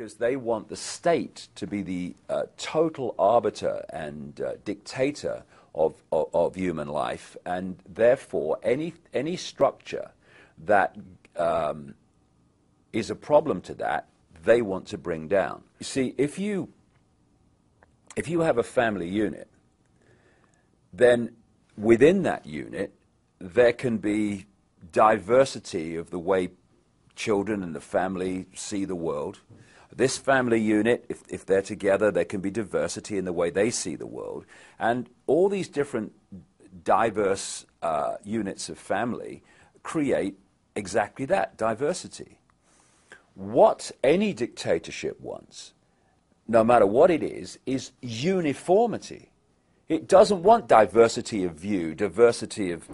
because they want the state to be the total arbiter and dictator of human life, and therefore any structure that is a problem to that, they want to bring down. You see, if you have a family unit, then within that unit there can be diversity of the way children and the family see the world. This family unit, if they're together, there can be diversity in the way they see the world. And all these different diverse units of family create exactly that, diversity. What any dictatorship wants, no matter what it is uniformity. It doesn't want diversity of view, diversity of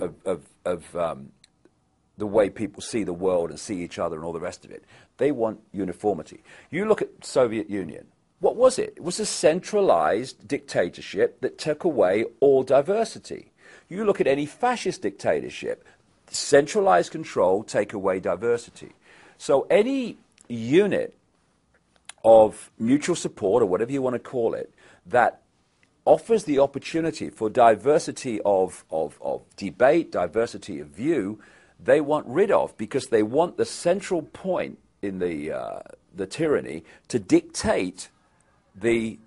the way people see the world and see each other and all the rest of it. They want uniformity. You look at Soviet Union. What was it? It was a centralized dictatorship that took away all diversity. You look at any fascist dictatorship, centralized control, take away diversity. So any unit of mutual support, or whatever you want to call it, that offers the opportunity for diversity of debate, diversity of view, they want rid of, because they want the central point in the tyranny to dictate the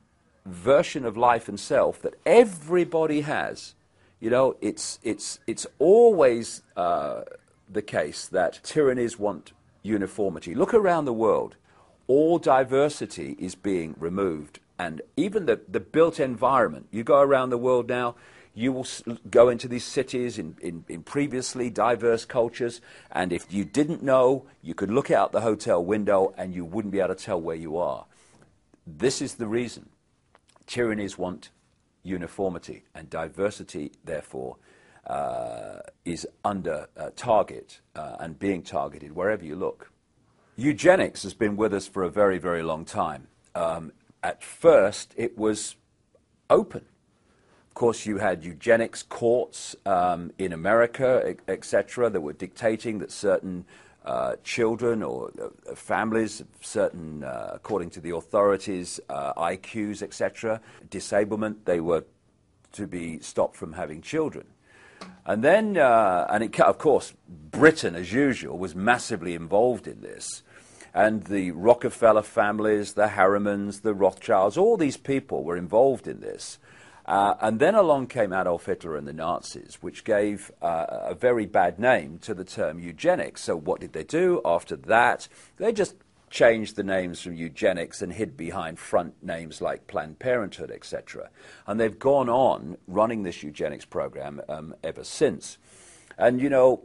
version of life and self that everybody has. You know, it's always the case that tyrannies want uniformity. Look around the world. All diversity is being removed. And even the built environment. You go around the world now, you will go into these cities in previously diverse cultures, and if you didn't know, you could look out the hotel window and you wouldn't be able to tell where you are. This is the reason. Tyrannies want uniformity, and diversity, therefore, is under target and being targeted wherever you look. Eugenics has been with us for a very, very long time. At first, it was open. Of course, you had eugenics courts in America, etc., that were dictating that certain children or families, certain, according to the authorities, IQs, etc., disablement, they were to be stopped from having children. And then, of course, Britain, as usual, was massively involved in this. And the Rockefeller families, the Harrimans, the Rothschilds, all these people were involved in this. And then along came Adolf Hitler and the Nazis, which gave a very bad name to the term eugenics. So what did they do after that? They just changed the names from eugenics and hid behind front names like Planned Parenthood, etc. And they've gone on running this eugenics program ever since. And, you know,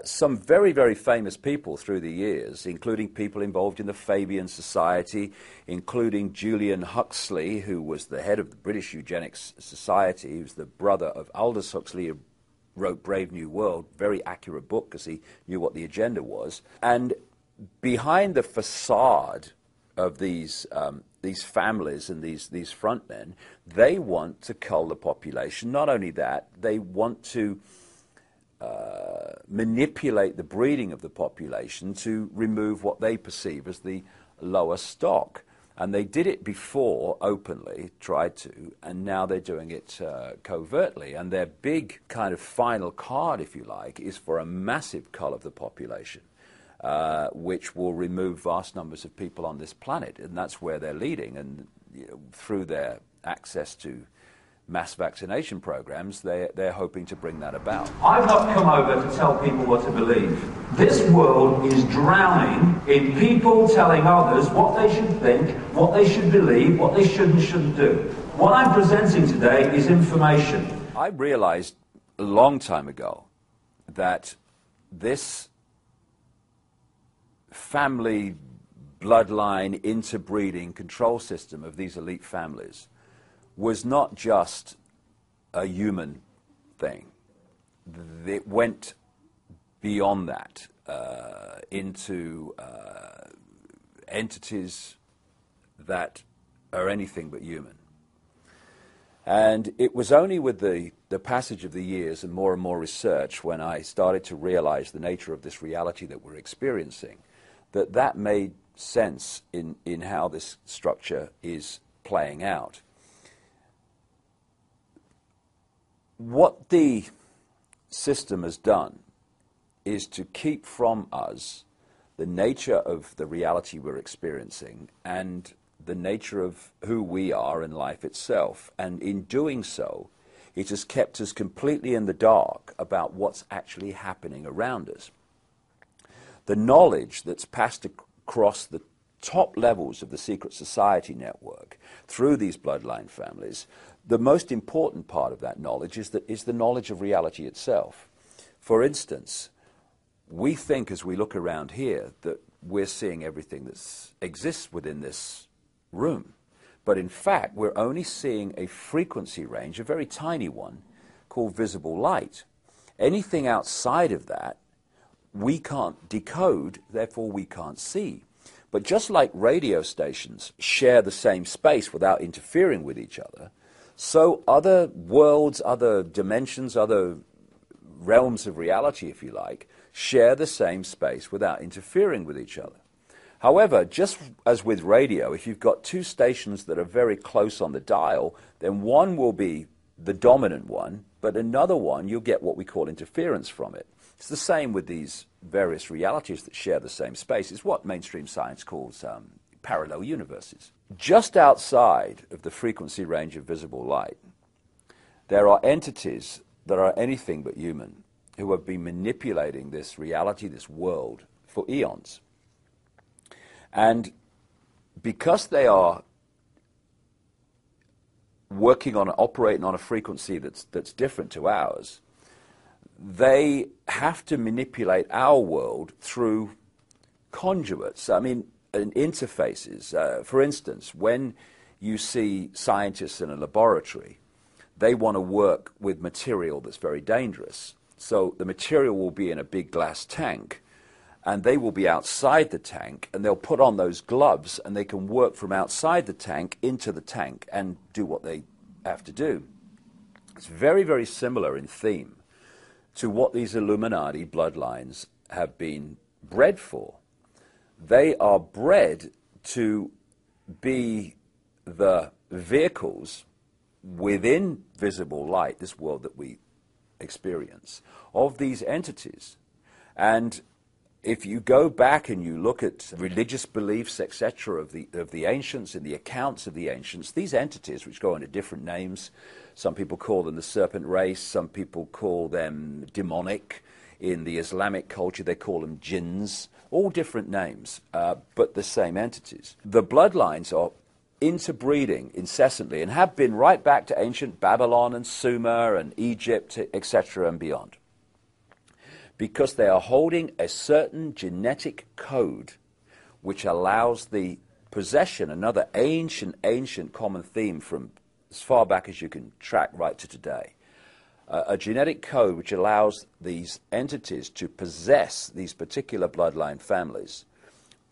some very, very famous people through the years, including people involved in the Fabian Society, including Julian Huxley, who was the head of the British Eugenics Society, who's the brother of Aldous Huxley, who wrote Brave New World, very accurate book because he knew what the agenda was. And behind the facade of these families and these frontmen, they want to cull the population. Not only that, they want to manipulate the breeding of the population to remove what they perceive as the lower stock. And they did it before openly, tried to, and now they're doing it covertly. And their big kind of final card, if you like, is for a massive cull of the population, which will remove vast numbers of people on this planet. And that's where they're leading. And you know, through their access to mass vaccination programs, they're hoping to bring that about. I've not come over to tell people what to believe. This world is drowning in people telling others what they should think, what they should believe, what they should and shouldn't do. What I'm presenting today is information. I realized a long time ago that this family bloodline interbreeding control system of these elite families was not just a human thing. It went beyond that into entities that are anything but human. And it was only with the passage of the years and more research when I started to realize the nature of this reality that we're experiencing that made sense in how this structure is playing out. What the system has done is to keep from us the nature of the reality we're experiencing and the nature of who we are in life itself. And in doing so, it has kept us completely in the dark about what's actually happening around us. The knowledge that's passed across the top levels of the secret society network through these bloodline families, the most important part of that knowledge is the knowledge of reality itself. For instance, we think as we look around here that we're seeing everything that exists within this room. But in fact, we're only seeing a frequency range, a very tiny one, called visible light. Anything outside of that, we can't decode, therefore we can't see. But just like radio stations share the same space without interfering with each other, so other worlds, other dimensions, other realms of reality, if you like, share the same space without interfering with each other. However, just as with radio, if you've got two stations that are very close on the dial, then one will be the dominant one, but another one you'll get what we call interference from it. It's the same with these various realities that share the same space. It's what mainstream science calls parallel universes. Just outside of the frequency range of visible light, there are entities that are anything but human who have been manipulating this reality, this world, for eons. And because they are working on, operating on a frequency that's different to ours, they have to manipulate our world through conduits, and interfaces. For instance, when you see scientists in a laboratory, they want to work with material that's very dangerous. So the material will be in a big glass tank, and they will be outside the tank, and they'll put on those gloves, and they can work from outside the tank into the tank and do what they have to do. It's very, very similar in theme to what these Illuminati bloodlines have been bred for. They are bred to be the vehicles within visible light, this world that we experience, of these entities. And if you go back and you look at religious beliefs, etc., of the ancients and the accounts of the ancients, these entities, which go under different names, some people call them the serpent race, some people call them demonic. In the Islamic culture, they call them jinns, all different names, but the same entities. The bloodlines are interbreeding incessantly and have been right back to ancient Babylon and Sumer and Egypt, etc., and beyond, because they are holding a certain genetic code which allows the possession, another ancient common theme from as far back as you can track right to today, a genetic code which allows these entities to possess these particular bloodline families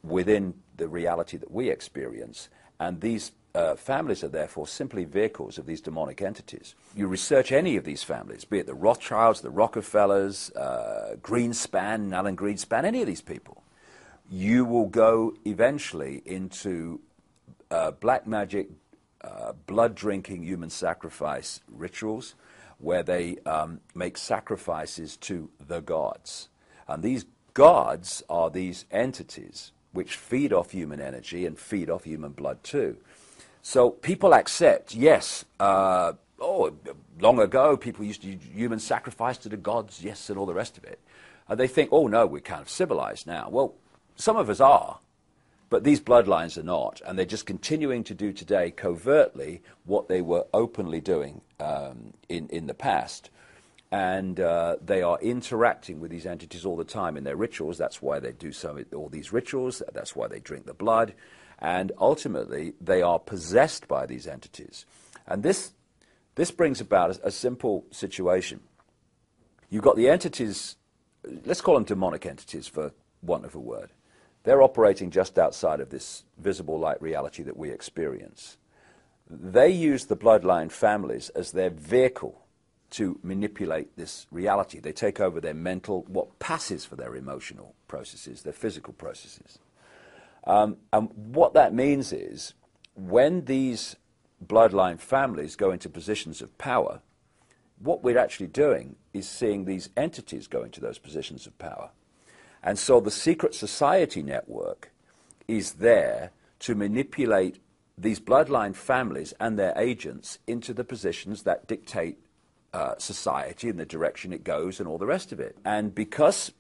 within the reality that we experience, and these families are therefore simply vehicles of these demonic entities. You research any of these families, be it the Rothschilds, the Rockefellers, Greenspan, Alan Greenspan, any of these people, you will go eventually into black magic, blood-drinking human sacrifice rituals where they make sacrifices to the gods. And these gods are these entities which feed off human energy and feed off human blood too. So people accept, yes, long ago people used to use human sacrifice to the gods, yes, and all the rest of it. And they think, oh no, we're kind of civilized now. Well, some of us are, but these bloodlines are not, and they're just continuing to do today covertly what they were openly doing in the past. And they are interacting with these entities all the time in their rituals. That's why they do all these rituals. That's why they drink the blood. And ultimately, they are possessed by these entities. And this brings about a simple situation. You've got the entities, let's call them demonic entities for want of a word. They're operating just outside of this visible light reality that we experience. They use the bloodline families as their vehicle to manipulate this reality. They take over their mental, what passes for their emotional processes, their physical processes. And what that means is when these bloodline families go into positions of power, what we're actually doing is seeing these entities go into those positions of power. And so the secret society network is there to manipulate these bloodline families and their agents into the positions that dictate society and the direction it goes and all the rest of it. And because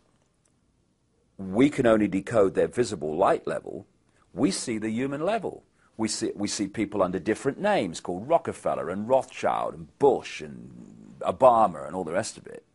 we can only decode their visible light level, we see the human level. We see people under different names called Rockefeller and Rothschild and Bush and Obama and all the rest of it.